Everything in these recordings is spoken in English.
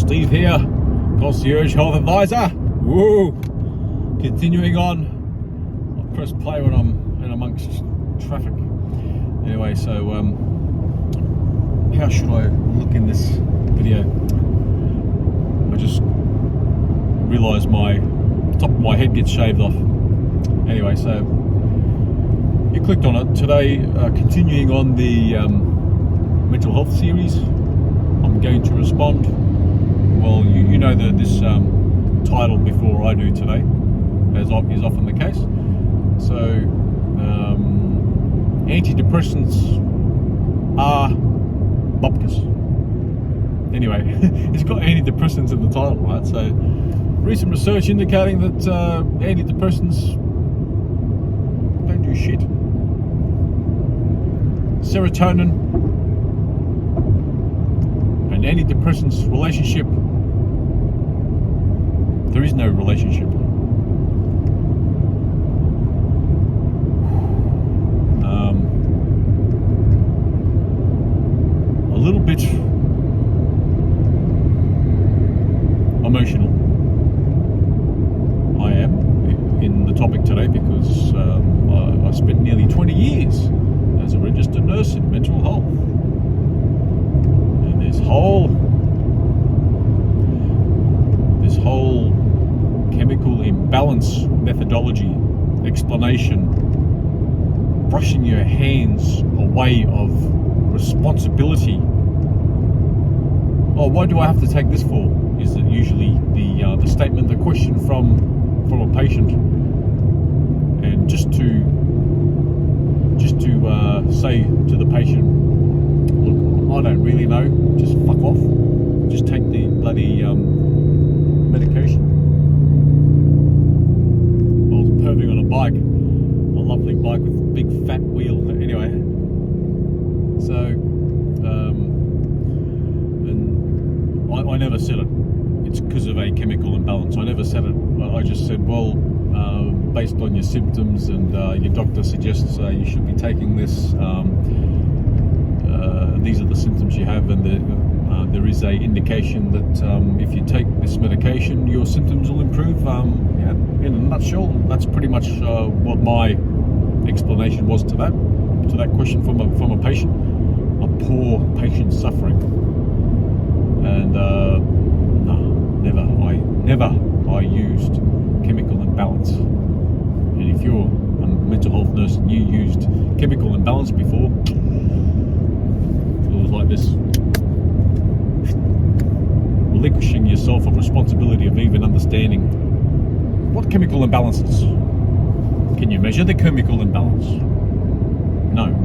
Steve here, Concierge Health Advisor. Woo! Continuing on. I'll press play when I'm in amongst traffic. Anyway, so how should I look in this video? I just realised my top of my head gets shaved off. Anyway, so you clicked on it today. Continuing on the mental health series, I'm going to respond. Well, you know this title before I do today, as is often the case. So, antidepressants are bupkis. Anyway, it's got antidepressants in the title, right? So, recent research indicating that antidepressants don't do shit. Serotonin and antidepressants relationship. There is no relationship. A little bit emotional I am in the topic today because I spent nearly 20 years as a registered nurse in mental health. And this whole chemical imbalance methodology explanation, brushing your hands away of responsibility. Oh, why do I have to take this for? Is it usually the statement, the question from a patient, and just to say to the patient, look, I don't really know, just fuck off, just take the bloody medication. I was perving on a bike, a lovely bike with a big fat wheel. Anyway, so and I never said it. It's because of a chemical imbalance. I never said it. I just said, well, based on your symptoms and your doctor suggests you should be taking this. These are the symptoms you have, and there is a indication that if you take this medication, your symptoms will improve. Yeah, in a nutshell, that's pretty much what my explanation was to that question from a patient, a poor patient suffering. And never I used chemical imbalance. And if you're a mental health nurse and you used chemical imbalance before, it was like this, relinquishing yourself of responsibility of even understanding what chemical imbalance is. Can you measure the chemical imbalance? No.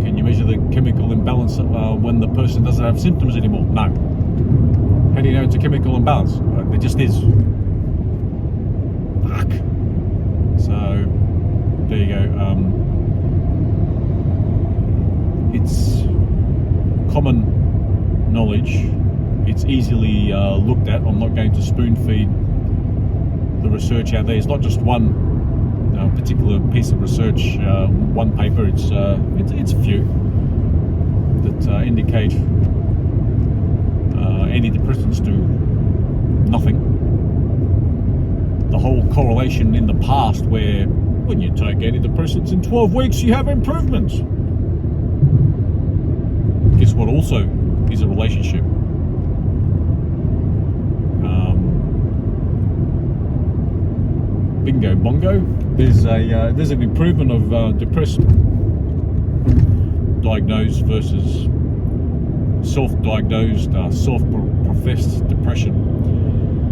Can you measure the chemical imbalance when the person doesn't have symptoms anymore? No. How do you know it's a chemical imbalance? It just is. Fuck. So, there you go. It's common knowledge. It's easily looked at. I'm not going to spoon feed the research out there. It's not just one particular piece of research, one paper. It's a few that indicate antidepressants do nothing. The whole correlation in the past where when you take antidepressants in 12 weeks you have improvement. Guess what also is a relationship? Bingo bongo. There's an improvement of depressed diagnosed versus self-diagnosed, self-professed depression.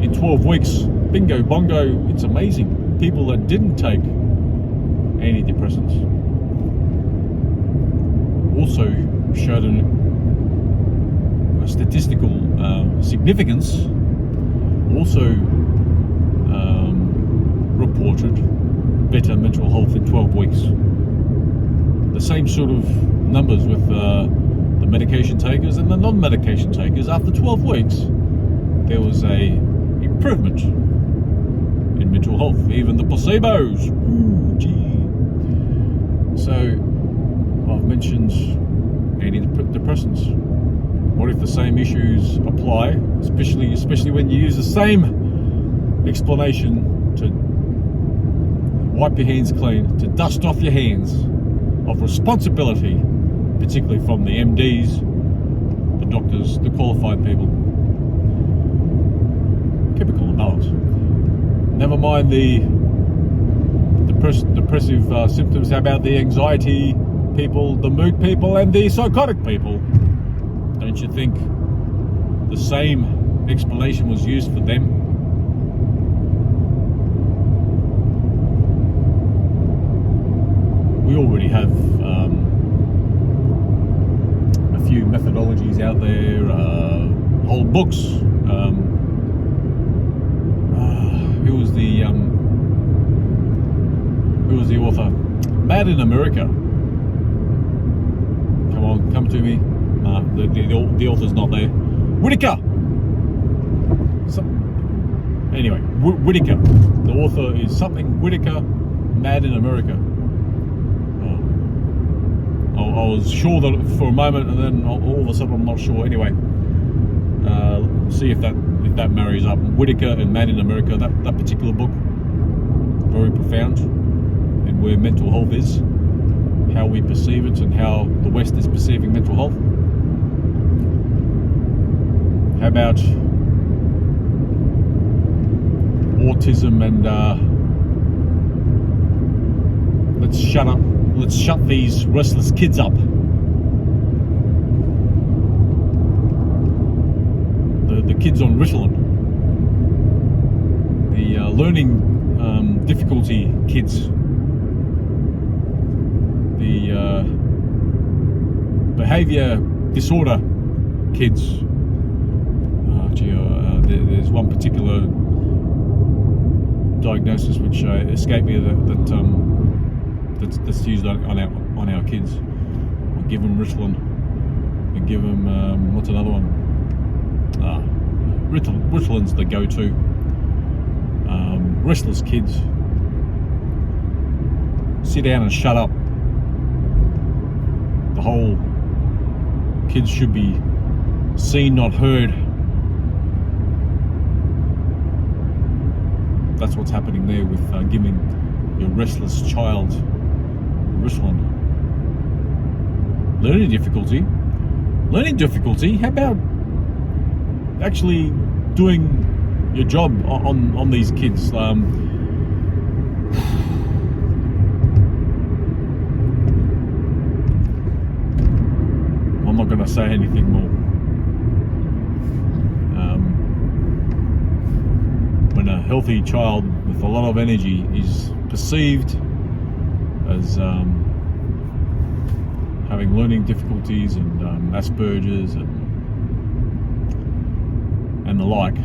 In 12 weeks, bingo bongo, it's amazing. People that didn't take antidepressants also showed a statistical significance, also reported better mental health in 12 weeks. The same sort of numbers with the medication takers and the non-medication takers. After 12 weeks, there was a improvement in mental health. Even the placebos. Ooh, gee. So, I've mentioned antidepressants. What if the same issues apply, especially when you use the same explanation to wipe your hands clean, to dust off your hands of responsibility, particularly from the MDs, the doctors, the qualified people. Keep it cool and balanced. Never mind the depressive symptoms. How about the anxiety people, the mood people, and the psychotic people? Don't you think the same explanation was used for them? We already have a few methodologies out there, whole books. Who was the author? Mad in America. Come on, come to me. The author's not there. Whitaker. Anyway, Whitaker. The author is something Whitaker. Mad in America. I was sure that for a moment, and then all of a sudden I'm not sure. Anyway, see if that marries up. Whitaker and Mad in America. That particular book, very profound, and where mental health is, how we perceive it, and how the West is perceiving mental health. How about autism and let's shut these restless kids up. The kids on Ritalin, the learning difficulty kids, the behavior disorder kids. There's one particular diagnosis which escaped me that's used on our kids. We'll give them Ritalin. We give them what's another one? Ritalin's the go-to. Restless kids. Sit down and shut up. The whole kids should be seen, not heard. That's what's happening there with giving your restless child Ritalin. Learning difficulty. How about actually doing your job on these kids? I'm not going to say anything more. When a healthy child with a lot of energy is perceived as having learning difficulties and Asperger's and the like,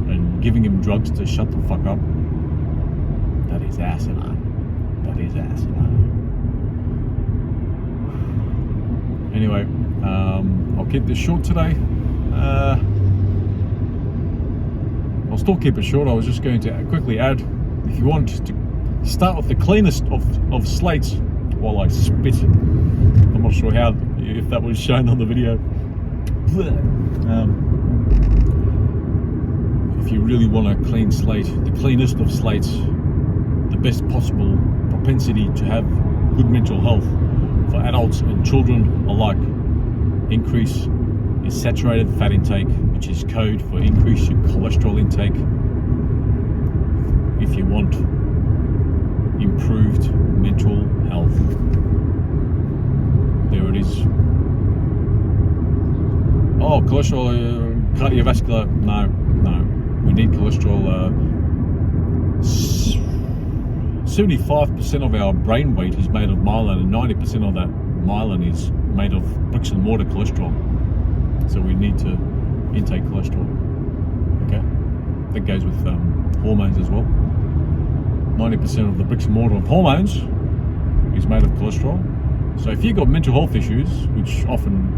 and giving him drugs to shut the fuck up, that is asinine. Anyway, I'll keep this short today. I'll still keep it short. I was just going to quickly add, if you want to start with the cleanest of slates while I spit. I'm not sure if that was shown on the video. If you really want a clean slate, the cleanest of slates, the best possible propensity to have good mental health for adults and children alike, increase your saturated fat intake, which is code for increase your cholesterol intake. If you want improved mental health, there it is. Oh, cholesterol, cardiovascular, no. We need cholesterol. 75% of our brain weight is made of myelin, and 90% of that myelin is made of bricks and mortar cholesterol. So we need to intake cholesterol. Okay, that goes with hormones as well. 90% of the bricks and mortar of hormones is made of cholesterol. So if you've got mental health issues, which often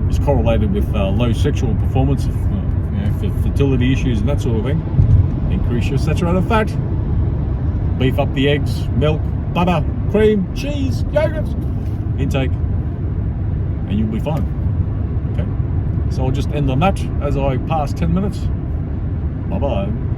is correlated with low sexual performance, fertility issues and that sort of thing, increase your saturated fat, beef up the eggs, milk, butter, cream, cheese, yogurt intake, and you'll be fine. Okay, so I'll just end on that as I pass 10 minutes. Bye bye.